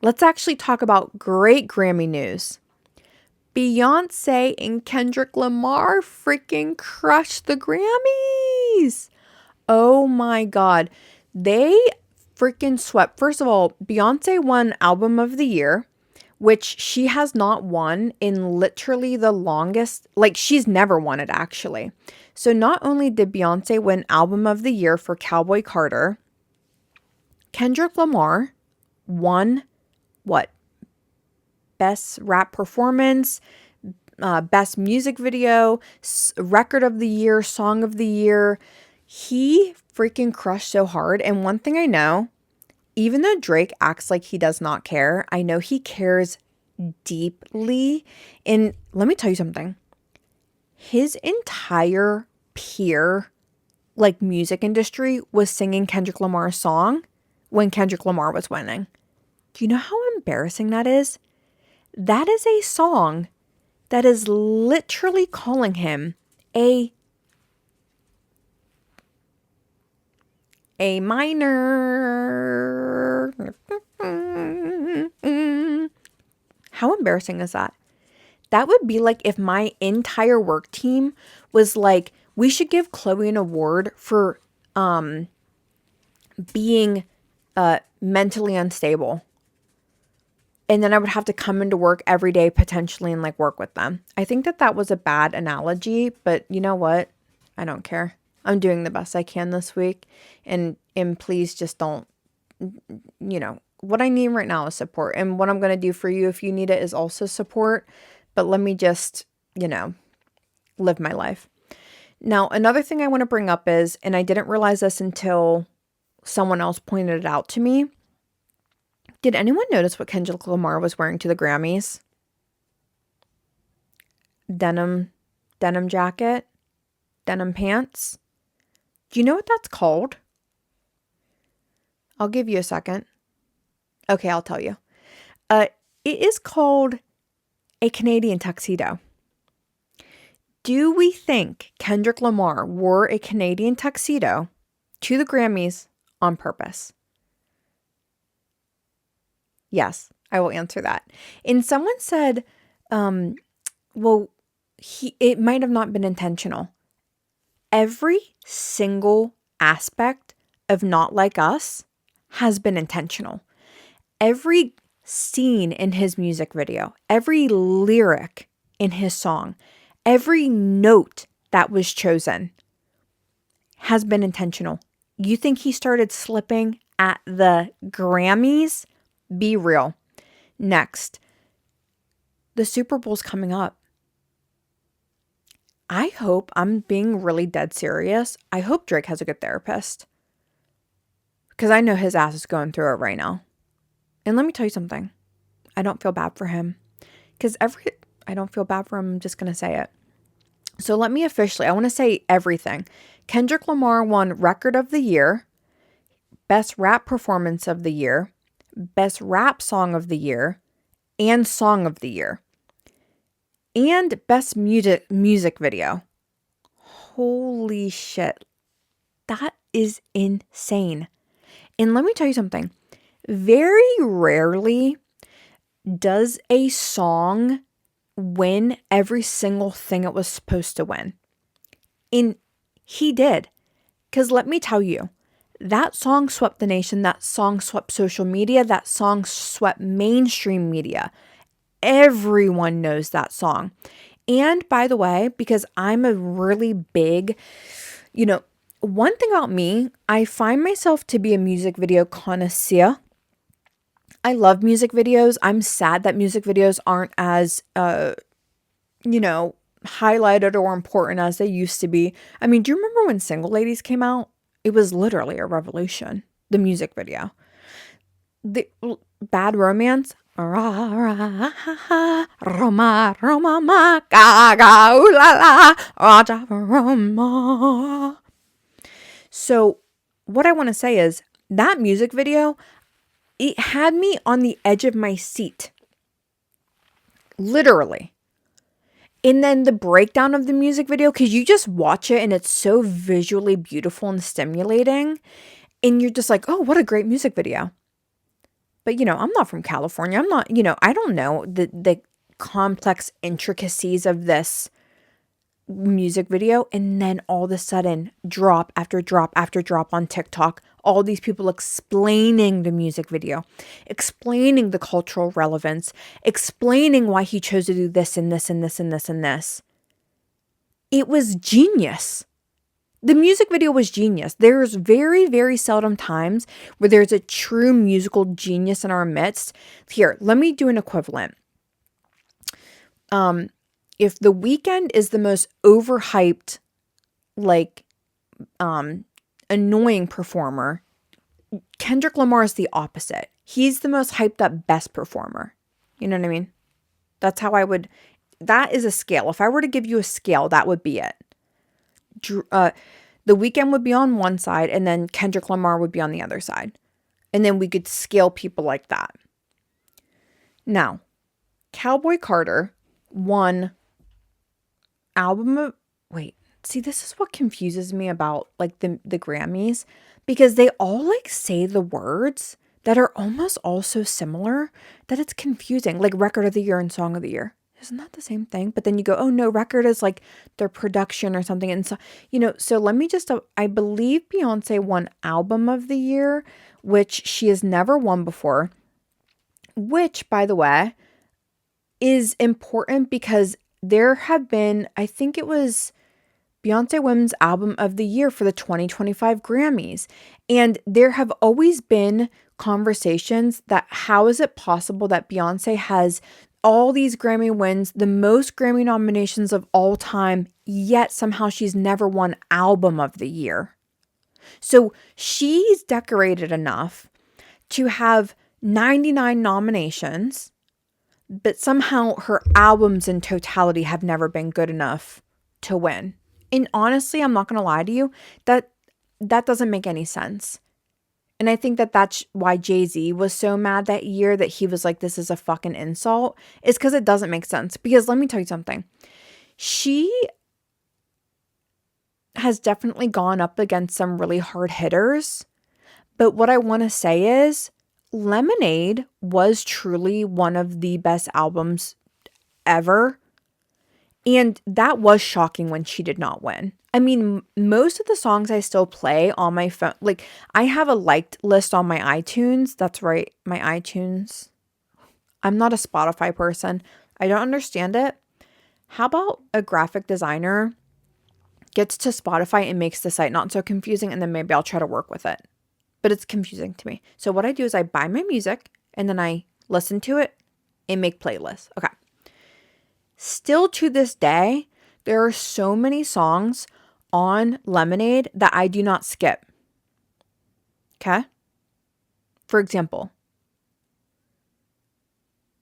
Let's actually talk about great Grammy news. Beyonce and Kendrick Lamar freaking crushed the Grammys. Oh my God. They freaking swept. First of all, Beyonce won Album of the Year, which she has not won in literally the longest, like she's never won it actually. So not only did Beyonce win Album of the Year for Cowboy Carter, Kendrick Lamar won what? Best Rap Performance, Best Music Video, Record of the Year, Song of the Year. He freaking crushed so hard. And one thing I know, even though Drake acts like he does not care, I know he cares deeply. And let me tell you something. His entire peer, like, music industry was singing Kendrick Lamar's song when Kendrick Lamar was winning. Do you know how embarrassing that is? That is a song that is literally calling him a minor. How embarrassing is that? That would be like if my entire work team was like, we should give Chloe an award for being mentally unstable. And then I would have to come into work every day potentially and like work with them. I think that was a bad analogy, but you know what? I don't care. I'm doing the best I can this week. And please just don't, what I need right now is support. And what I'm going to do for you if you need it is also support. But let me just, live my life. Now, another thing I want to bring up is, and I didn't realize this until someone else pointed it out to me. Did anyone notice what Kendrick Lamar was wearing to the Grammys? Denim jacket, denim pants. Do you know what that's called? I'll give you a second. Okay, I'll tell you. It is called a Canadian tuxedo. Do we think Kendrick Lamar wore a Canadian tuxedo to the Grammys on purpose? Yes, I will answer that. And someone said, it might have not been intentional. Every single aspect of Not Like Us has been intentional. Every scene in his music video, every lyric in his song, every note that was chosen has been intentional. You think he started slipping at the Grammys? Be real. Next, the Super Bowl's coming up. I hope, I'm being really dead serious, I hope Drake has a good therapist. Because I know his ass is going through it right now. And let me tell you something. I don't feel bad for him. I don't feel bad for him, I'm just going to say it. So let me I want to say everything. Kendrick Lamar won Record of the Year, Best Rap Performance of the Year, Best Rap Song of the Year, and Song of the Year, and Best Music Video. Holy shit. That is insane. And let me tell you something. Very rarely does a song win every single thing it was supposed to win. And he did. Because let me tell you, that song swept the nation. That song swept social media. That song swept mainstream media. Everyone knows that song. And by the way, because I'm a really big, one thing about me, I find myself to be a music video connoisseur. I love music videos. I'm sad that music videos aren't as, highlighted or important as they used to be. I mean, do you remember when Single Ladies came out? It was literally a revolution, the music video. The Bad Romance. Roma, Roma, ma, ga, ga, ooh la la, Roma. So what I want to say is that music video, it had me on the edge of my seat. Literally. And then the breakdown of the music video, because you just watch it and it's so visually beautiful and stimulating. And you're just like, oh, what a great music video. But, I'm not from California. I'm not, I don't know the complex intricacies of this music video. And then all of a sudden, drop after drop after drop on TikTok, all these people explaining the music video, explaining the cultural relevance, explaining why he chose to do this and this and this and this and this. It was genius. The music video was genius. There's very, very seldom times where there's a true musical genius in our midst. Here, let me do an equivalent. if The Weeknd is the most overhyped, like, annoying performer, Kendrick Lamar is the opposite. He's the most hyped up best performer. You know what I mean? That's how that is a scale. If I were to give you a scale, that would be it. The Weeknd would be on one side, and then Kendrick Lamar would be on the other side. And then we could scale people like that. Now, Cowboy Carter won album of... Wait, see, this is what confuses me about, like, the Grammys. Because they all, like, say the words that are almost all so similar that it's confusing. Like, Record of the Year and Song of the Year. Isn't that the same thing? But then you go, oh, no, record is, like, their production or something. And so, so let me just... I believe Beyonce won Album of the Year, which she has never won before. Which, by the way, is important because there have been, I think it was Beyonce wins Album of the Year for the 2025 Grammys. And there have always been conversations that how is it possible that Beyonce has all these Grammy wins, the most Grammy nominations of all time, yet somehow she's never won Album of the Year. So she's decorated enough to have 99 nominations, but somehow her albums in totality have never been good enough to win. And honestly, I'm not going to lie to you, that doesn't make any sense. And I think that that's why Jay-Z was so mad that year that he was like, this is a fucking insult, is because it doesn't make sense. Because let me tell you something. She has definitely gone up against some really hard hitters. But what I want to say is Lemonade was truly one of the best albums ever. And that was shocking when she did not win. I mean, most of the songs I still play on my phone, like I have a liked list on my iTunes. That's right, my iTunes. I'm not a Spotify person. I don't understand it. How about a graphic designer gets to Spotify and makes the site not so confusing, and then maybe I'll try to work with it. But it's confusing to me. So what I do is I buy my music and then I listen to it and make playlists. Okay. Still to this day, there are so many songs on Lemonade that I do not skip. Okay? For example,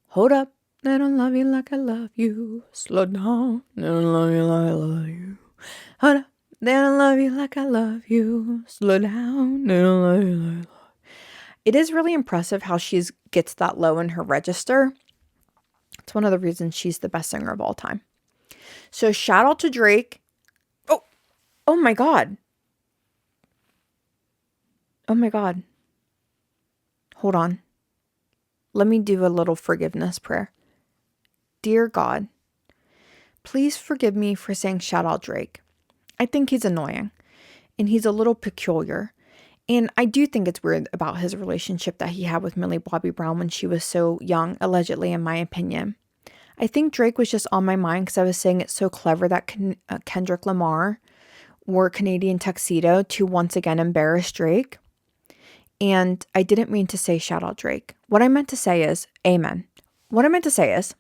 hold up, they don't love you like I love you. Slow down, they don't love you like I love you. Hold up, they don't love you like I love you. Slow down, they don't love you like I love you. It is really impressive how she gets that low in her register. It's one of the reasons she's the best singer of all time. So shout out to Drake. Oh my God. Oh my God. Hold on. Let me do a little forgiveness prayer. Dear God, please forgive me for saying shout out Drake. I think he's annoying and he's a little peculiar. And I do think it's weird about his relationship that he had with Millie Bobby Brown when she was so young, allegedly, in my opinion. I think Drake was just on my mind because I was saying it's so clever that Kendrick Lamar wore Canadian tuxedo to once again embarrass Drake. And I didn't mean to say shout out Drake. What I meant to say is, amen. What I meant to say is,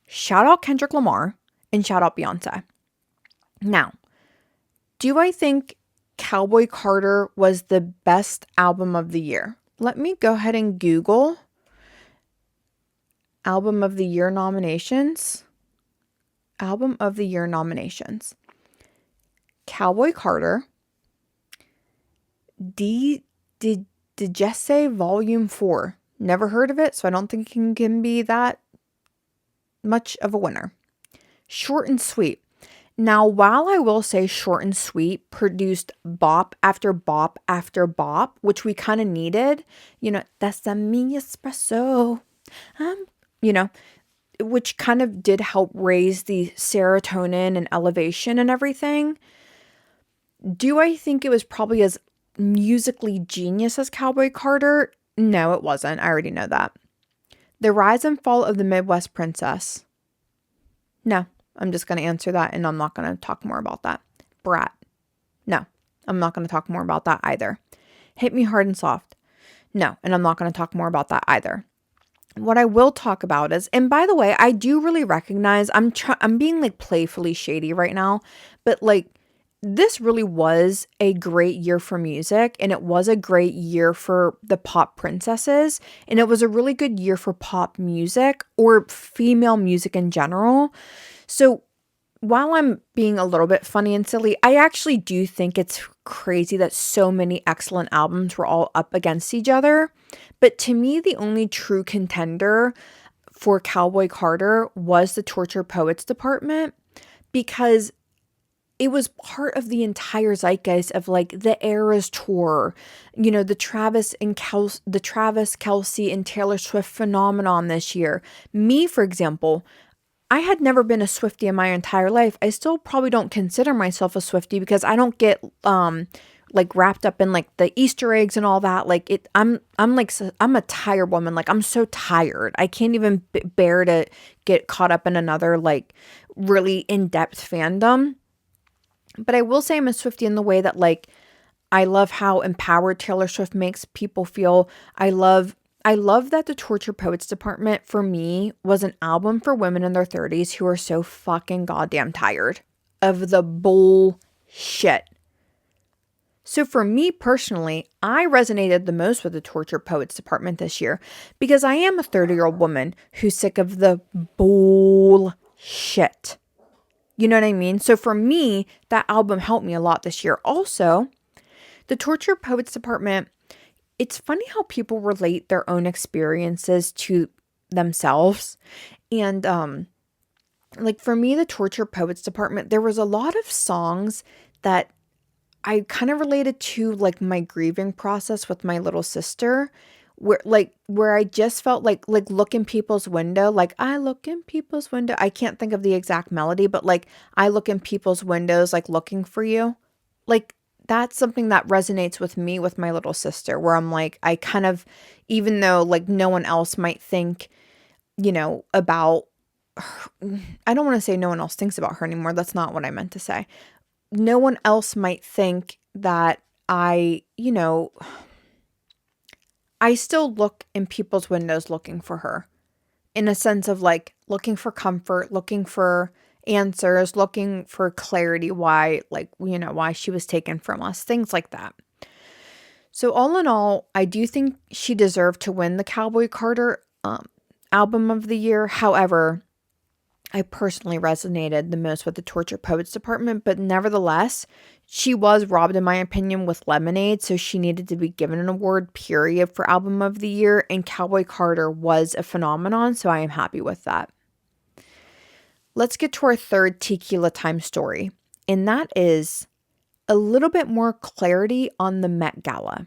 shout out Kendrick Lamar and shout out Beyonce. Now, do I think Cowboy Carter was the best album of the year? Let me go ahead and Google Album of the Year nominations. Album of the Year nominations. Cowboy Carter. Digesse Volume 4. Never heard of it, so I don't think it can be that much of a winner. Short and Sweet. Now, while I will say Short and Sweet produced bop after bop after bop, which we kind of needed, that's the me espresso. Which kind of did help raise the serotonin and elevation and everything. Do I think it was probably as musically genius as Cowboy Carter? No, it wasn't. I already know that. The Rise and Fall of the Midwest Princess. No, I'm just going to answer that and I'm not going to talk more about that. Brat. No, I'm not going to talk more about that either. Hit Me Hard and Soft. No, and I'm not going to talk more about that either. What I will talk about is, and by the way, I do really recognize I'm being like playfully shady right now, but like this really was a great year for music, and it was a great year for the pop princesses, and it was a really good year for pop music or female music in general. So while I'm being a little bit funny and silly, I actually do think it's crazy that so many excellent albums were all up against each other. But to me, the only true contender for Cowboy Carter was the Tortured Poets Department, because it was part of the entire zeitgeist of like the Eras tour, the Travis Kelsey and Taylor Swift phenomenon this year. Me, for example, I had never been a Swiftie in my entire life. I still probably don't consider myself a Swiftie because I don't get like wrapped up in like the Easter eggs and all that. Like I'm a tired woman. Like I'm so tired. I can't even bear to get caught up in another like really in-depth fandom. But I will say I'm a Swiftie in the way that like I love how empowered Taylor Swift makes people feel. I love that the Torture Poets Department for me was an album for women in their 30s who are so fucking goddamn tired of the bullshit. So for me personally, I resonated the most with the Torture Poets Department this year because I am a 30-year-old woman who's sick of the bullshit. You know what I mean? So for me, that album helped me a lot this year. Also, the Torture Poets Department, it's funny how people relate their own experiences to themselves. And like for me, the Torture Poets Department, there was a lot of songs that I kind of related to like my grieving process with my little sister, where I just felt like look in people's window, like I look in people's window. I can't think of the exact melody, but like I look in people's windows like looking for you. Like that's something that resonates with me with my little sister, where I'm like I kind of, even though like no one else might think, about her, I don't want to say no one else thinks about her anymore. That's not what I meant to say. No one else might think that I still look in people's windows looking for her, in a sense of like looking for comfort, looking for answers, looking for clarity why she was taken from us, things like that. So all in all, I do think she deserved to win the Cowboy Carter album of the year. However, I personally resonated the most with the Torture Poets Department, but nevertheless, she was robbed, in my opinion, with Lemonade, so she needed to be given an award, period, for Album of the Year, and Cowboy Carter was a phenomenon, so I am happy with that. Let's get to our third Tequila Time story, and that is a little bit more clarity on the Met Gala.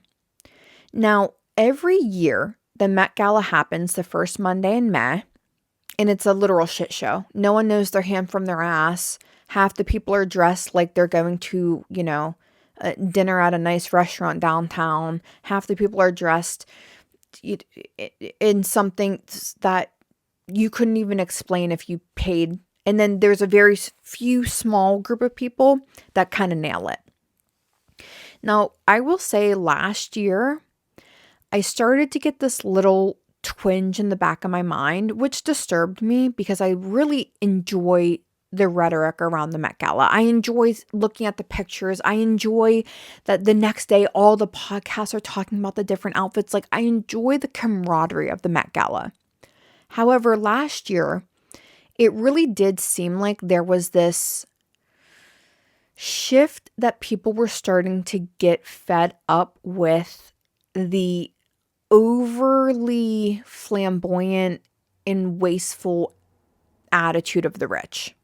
Now, every year, the Met Gala happens the first Monday in May, and it's a literal shit show. No one knows their hand from their ass. Half the people are dressed like they're going to, dinner at a nice restaurant downtown. Half the people are dressed in something that you couldn't even explain if you paid. And then there's a very few small group of people that kind of nail it. Now, I will say last year, I started to get this little twinge in the back of my mind, which disturbed me because I really enjoy the rhetoric around the Met Gala. I enjoy looking at the pictures. I enjoy that the next day all the podcasts are talking about the different outfits. Like I enjoy the camaraderie of the Met Gala. However, last year, it really did seem like there was this shift that people were starting to get fed up with the overly flamboyant and wasteful attitude of the rich.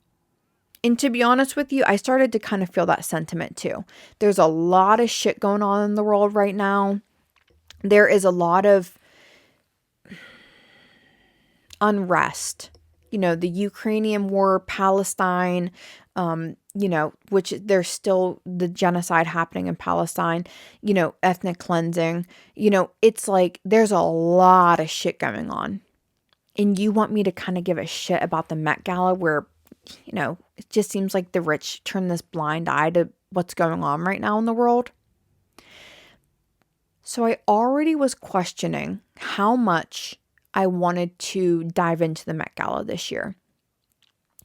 And to be honest with you, I started to kind of feel that sentiment too. There's a lot of shit going on in the world right now. There is a lot of unrest. The Ukrainian war, Palestine, which there's still the genocide happening in Palestine, ethnic cleansing, it's like there's a lot of shit going on. And you want me to kind of give a shit about the Met Gala where, it just seems like the rich turn this blind eye to what's going on right now in the world. So I already was questioning how much I wanted to dive into the Met Gala this year.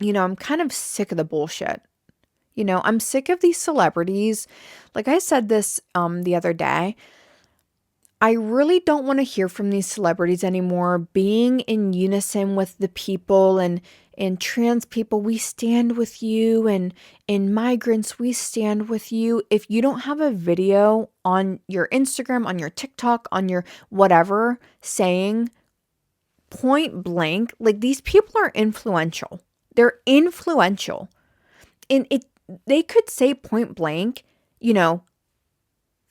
I'm kind of sick of the bullshit. I'm sick of these celebrities. Like I said this the other day, I really don't want to hear from these celebrities anymore being in unison with the people and trans people, we stand with you, and migrants, we stand with you. If you don't have a video on your Instagram, on your TikTok, on your whatever saying point blank, like these people are influential. They're influential. And they could say point blank,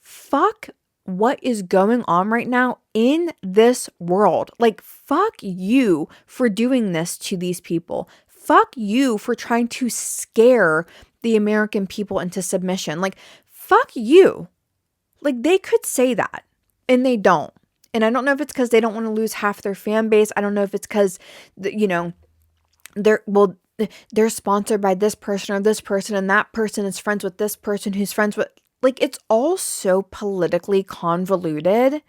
fuck what is going on right now in this world. Like, fuck you for doing this to these people. Fuck you for trying to scare the American people into submission. Like, fuck you. Like, they could say that, and they don't. And I don't know if it's because they don't want to lose half their fan base. I don't know if it's because, they're sponsored by this person or this person, and that person is friends with this person who's friends with, like, it's all so politically convoluted.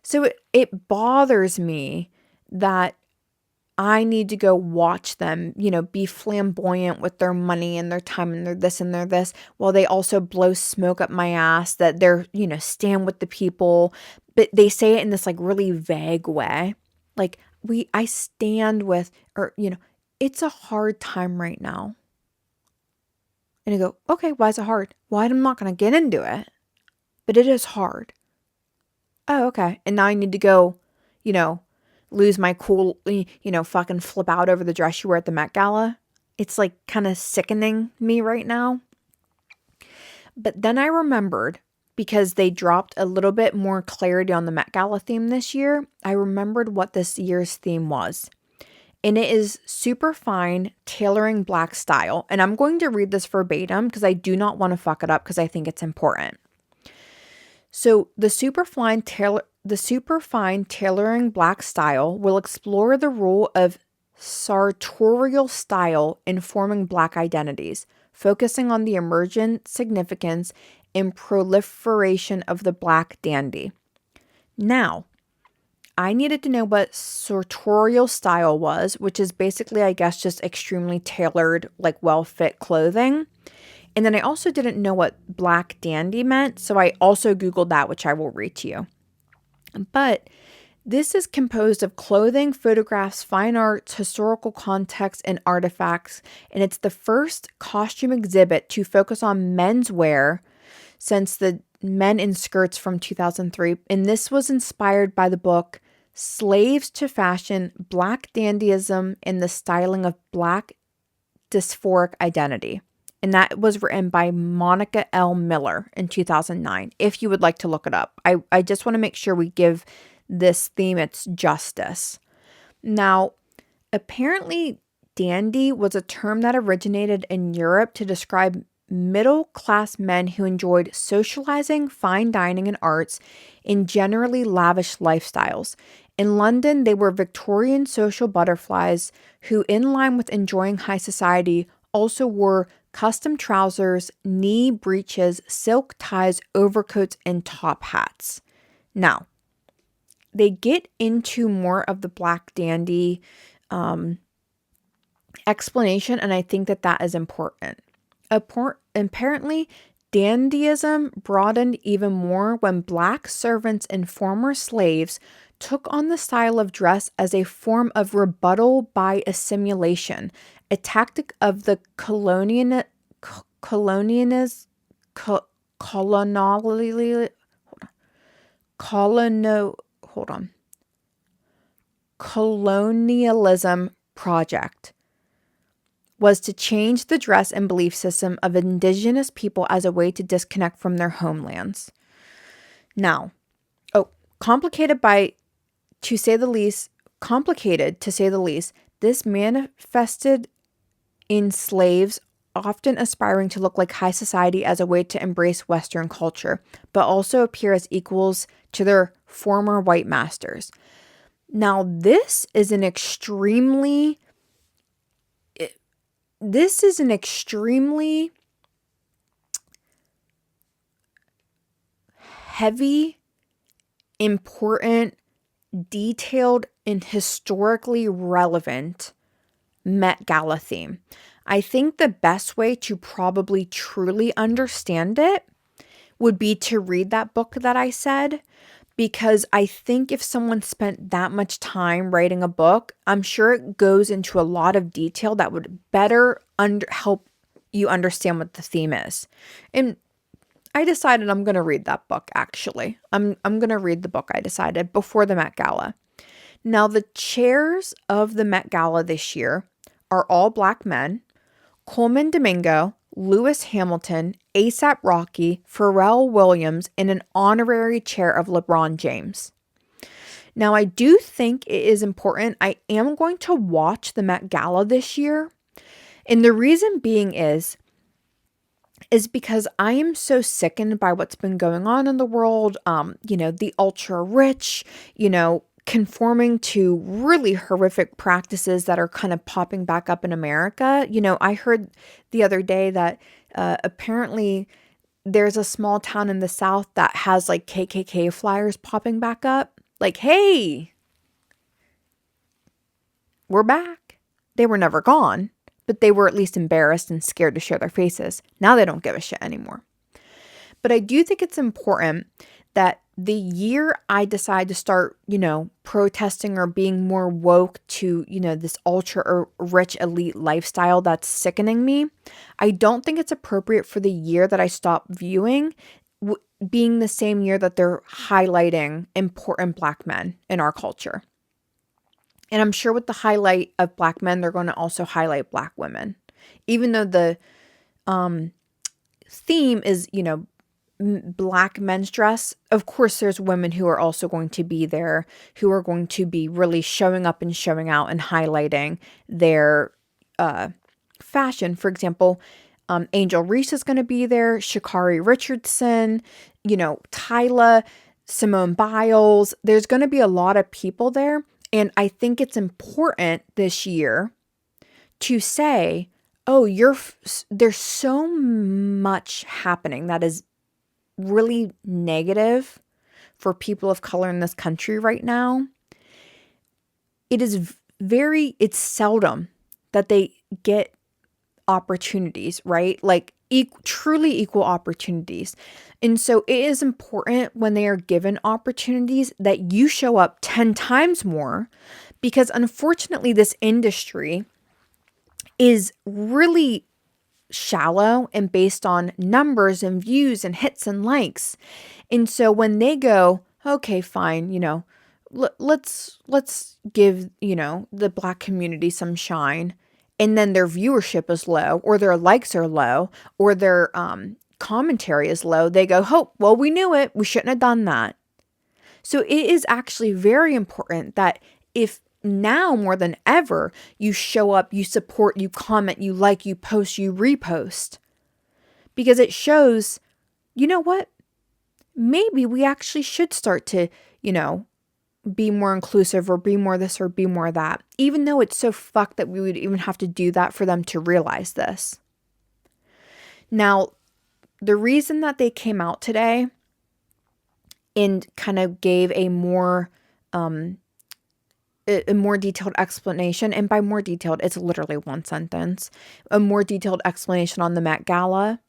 So it bothers me that I need to go watch them, be flamboyant with their money and their time and their this and their this, while they also blow smoke up my ass that they're, stand with the people. But they say it in this like really vague way. Like, I stand with, or, it's a hard time right now. And I go, okay, why is it hard? Well, I'm not going to get into it, but it is hard. Oh, okay. And now I need to go, lose my cool, fucking flip out over the dress you wear at the Met Gala. It's like kind of sickening me right now. But then I remembered, because they dropped a little bit more clarity on the Met Gala theme this year, I remembered what this year's theme was. And it is Superfine Tailoring Black Style. And I'm going to read this verbatim because I do not want to fuck it up because I think it's important. So the Superfine Tailoring Black Style will explore the role of sartorial style in forming Black identities, focusing on the emergent significance and proliferation of the Black dandy. Now, I needed to know what sartorial style was, which is basically, I guess, just extremely tailored, like well-fit clothing. And then I also didn't know what Black dandy meant, so I also Googled that, which I will read to you. But this is composed of clothing, photographs, fine arts, historical context, and artifacts, and it's the first costume exhibit to focus on menswear since the Men in Skirts from 2003, and this was inspired by the book Slaves to Fashion, Black Dandyism, and the Styling of Black Dysphoric Identity. And that was written by Monica L. Miller in 2009, if you would like to look it up. I just want to make sure we give this theme its justice. Now, apparently, dandy was a term that originated in Europe to describe middle-class men who enjoyed socializing, fine dining, and arts in generally lavish lifestyles. In London, they were Victorian social butterflies who, in line with enjoying high society, also wore custom trousers, knee breeches, silk ties, overcoats, and top hats. Now, they get into more of the Black dandy explanation, and I think that is important. Apparently, dandyism broadened even more when Black servants and former slaves took on the style of dress as a form of rebuttal by assimilation, a tactic of the colonialism project was to change the dress and belief system of indigenous people as a way to disconnect from their homelands. Now, complicated to say the least, this manifested in slaves often aspiring to look like high society as a way to embrace Western culture, but also appear as equals to their former white masters. Now, this is an extremely heavy, important, detailed and historically relevant Met Gala theme. I think the best way to probably truly understand it would be to read that book that I said, because I think if someone spent that much time writing a book, I'm sure it goes into a lot of detail that would better help you understand what the theme is. And I decided I'm going to read that book, actually. I'm going to read the book, I decided, before the Met Gala. Now, the chairs of the Met Gala this year are all Black men: Coleman Domingo, Lewis Hamilton, A$AP Rocky, Pharrell Williams, and an honorary chair of LeBron James. Now, I do think it is important. I am going to watch the Met Gala this year. And the reason being is because I am so sickened by what's been going on in the world. The ultra rich, conforming to really horrific practices that are kind of popping back up in America. I heard the other day that apparently there's a small town in the South that has like KKK flyers popping back up. Like, hey, we're back. They were never gone, but they were at least embarrassed and scared to show their faces. Now they don't give a shit anymore. But I do think it's important that the year I decide to start, protesting or being more woke to, this ultra rich elite lifestyle that's sickening me, I don't think it's appropriate for the year that I stop viewing being the same year that they're highlighting important Black men in our culture. And I'm sure with the highlight of Black men, they're going to also highlight Black women. Even though the theme is, Black men's dress, of course there's women who are also going to be there, who are going to be really showing up and showing out and highlighting their fashion. For example, Angel Reese is going to be there, Sha'Carri Richardson, Tyla, Simone Biles. There's going to be a lot of people there. And I think it's important this year to say, oh, there's so much happening that is really negative for people of color in this country right now. It's seldom that they get opportunities, right? Like truly equal opportunities. And so it is important when they are given opportunities that you show up 10 times more, because unfortunately this industry is really shallow and based on numbers and views and hits and likes. And so when they go, okay, fine, let's give, the Black community some shine, and then their viewership is low, or their likes are low, or their commentary is low, they go, oh, well, we knew it. We shouldn't have done that. So it is actually very important that if now more than ever, you show up, you support, you comment, you like, you post, you repost, because it shows, you know what? Maybe we actually should start to, be more inclusive, or be more this, or be more that, even though it's so fucked that we would even have to do that for them to realize this. Now, the reason that they came out today and kind of gave a more detailed explanation, and by more detailed, it's literally one sentence, a more detailed explanation on the Met Gala.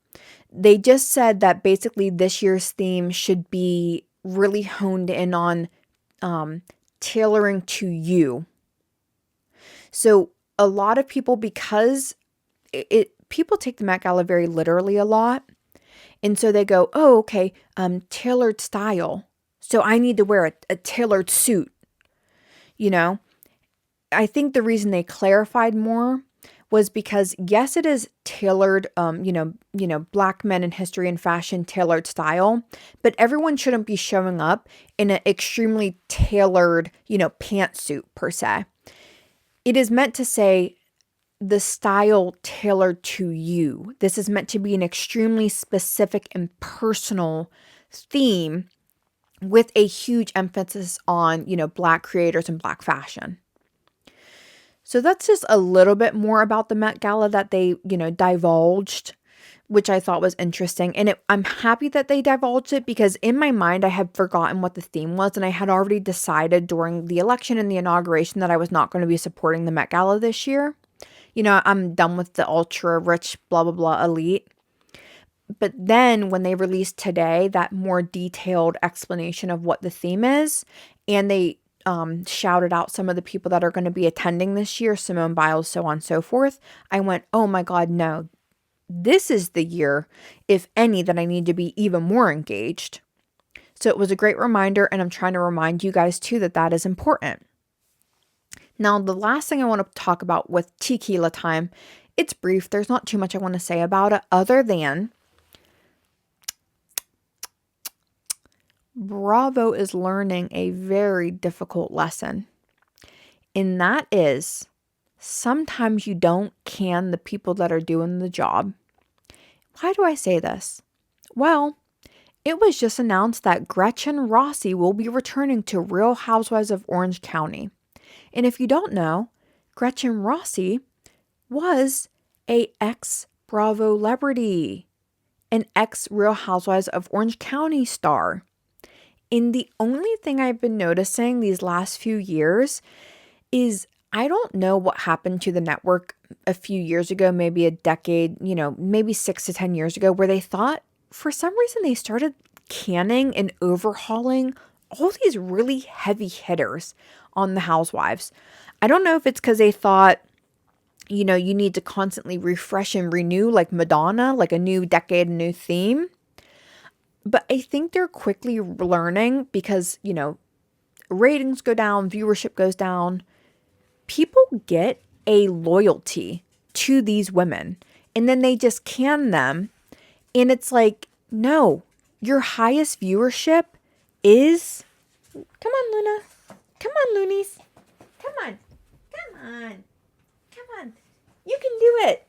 They just said that basically this year's theme should be really honed in on tailoring to you. So a lot of people, because people take the Met Gala very literally a lot. And so they go, oh, okay, tailored style. So I need to wear a tailored suit. I think the reason they clarified more was because, yes, it is tailored, Black men in history and fashion tailored style, but everyone shouldn't be showing up in an extremely tailored, pantsuit per se. It is meant to say the style tailored to you. This is meant to be an extremely specific and personal theme with a huge emphasis on, Black creators and Black fashion. So that's just a little bit more about the Met Gala that they, divulged. which I thought was interesting. And I'm happy that they divulged it because in my mind, I had forgotten what the theme was. And I had already decided during the election and the inauguration that I was not going to be supporting the Met Gala this year. You know, I'm done with the ultra rich, blah, blah, blah elite. But then when they released today that more detailed explanation of what the theme is, and they shouted out some of the people that are going to be attending this year, Simone Biles, so on and so forth, I went, oh my God, no. This is the year, if any, that I need to be even more engaged. So it was a great reminder, and I'm trying to remind you guys too that that is important. Now, the last thing I want to talk about with tequila time, it's brief. There's not too much I want to say about it other than Bravo is learning a very difficult lesson. And that is sometimes you don't can the people that are doing the job. Why do I say this? Well, it was just announced that Gretchen Rossi will be returning to Real Housewives of Orange County. And if you don't know, Gretchen Rossi was a ex-Bravo celebrity, an ex-Real Housewives of Orange County star. And the only thing I've been noticing these last few years is I don't know what happened to the network a few years ago, maybe a decade, maybe 6 to 10 years ago, where they thought for some reason they started canning and overhauling all these really heavy hitters on the Housewives. I don't know if it's because they thought, you need to constantly refresh and renew like Madonna, like a new decade, a new theme. But I think they're quickly learning because, ratings go down, viewership goes down. People get a loyalty to these women and then they just can them. And it's like, no, your highest viewership is, come on, Luna. Come on, Loonies. Come on. Come on. Come on. You can do it.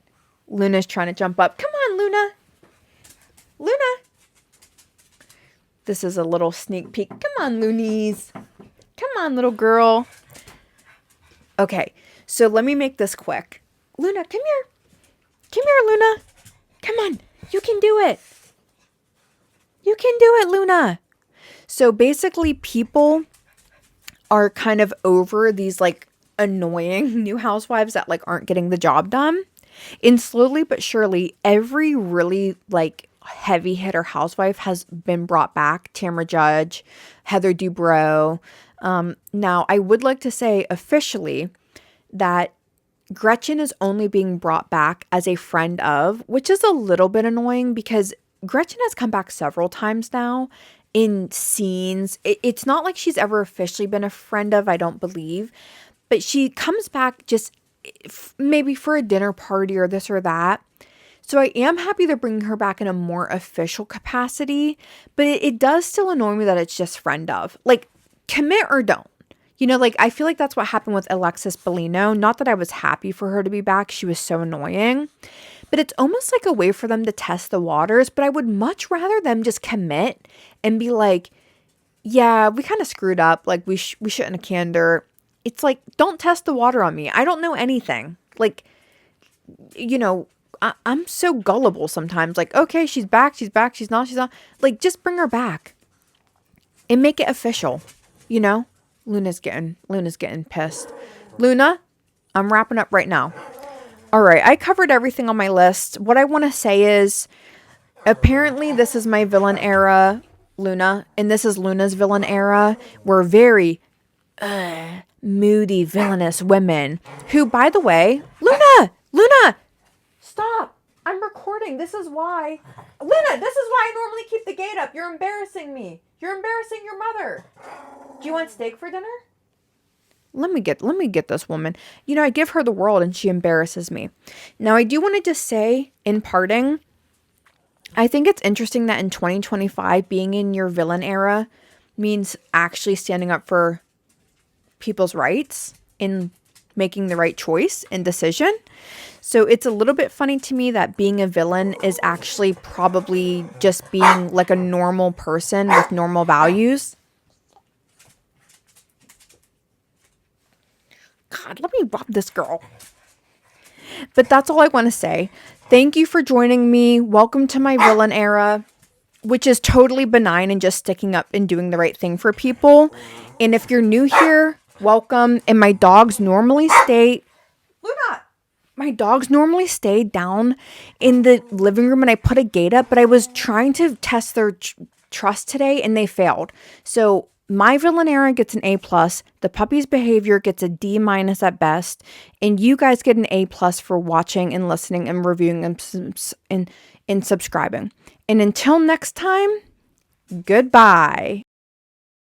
Luna's trying to jump up. Come on, Luna. Luna. This is a little sneak peek. Come on, Loonies. Come on, little girl. Okay, so let me make this quick. Luna, come here. Come here, Luna. Come on. You can do it. You can do it, Luna. So basically, people are kind of over these like annoying new housewives that like aren't getting the job done. And slowly but surely, every really like heavy hitter housewife has been brought back. Tamra Judge, Heather Dubrow. Now, I would like to say officially that Gretchen is only being brought back as a friend of, which is a little bit annoying because Gretchen has come back several times now in scenes. It's not like she's ever officially been a friend of, I don't believe, but she comes back just maybe for a dinner party or this or that. So I am happy they're bringing her back in a more official capacity, but it does still annoy me that it's just friend of. Like, commit or don't. I feel like that's what happened with Alexis Bellino. Not that I was happy for her to be back. She was so annoying. But it's almost like a way for them to test the waters. But I would much rather them just commit and be like, yeah, we kind of screwed up. Like, we shouldn't have canned her. It's like, don't test the water on me. I don't know anything. Like, I'm so gullible sometimes. Like, okay, she's back, she's not. Like, just bring her back and make it official, Luna's getting pissed. Luna, I'm wrapping up right now. All right, I covered everything on my list. What I want to say is, apparently this is my villain era, Luna, and this is Luna's villain era. We're very moody, villainous women who, by the way, Luna, stop. I'm recording. This is why. Luna, this is why I normally keep the gate up. You're embarrassing me. You're embarrassing your mother. Do you want steak for dinner? Let me get this woman. I give her the world and she embarrasses me. Now, I do want to just say in parting, I think it's interesting that in 2025, being in your villain era means actually standing up for people's rights and making the right choice and decision. So it's a little bit funny to me that being a villain is actually probably just being like a normal person with normal values. God, let me rob this girl. But that's all I want to say. Thank you for joining me. Welcome to my villain era, which is totally benign and just sticking up and doing the right thing for people. And if you're new here, welcome. And my dogs normally stay down in the living room, and I put a gate up, but I was trying to test their trust today and they failed. So my Villanera gets an A+, the puppy's behavior gets a D- at best, and you guys get an A+ for watching and listening and reviewing and subscribing. And until next time, goodbye.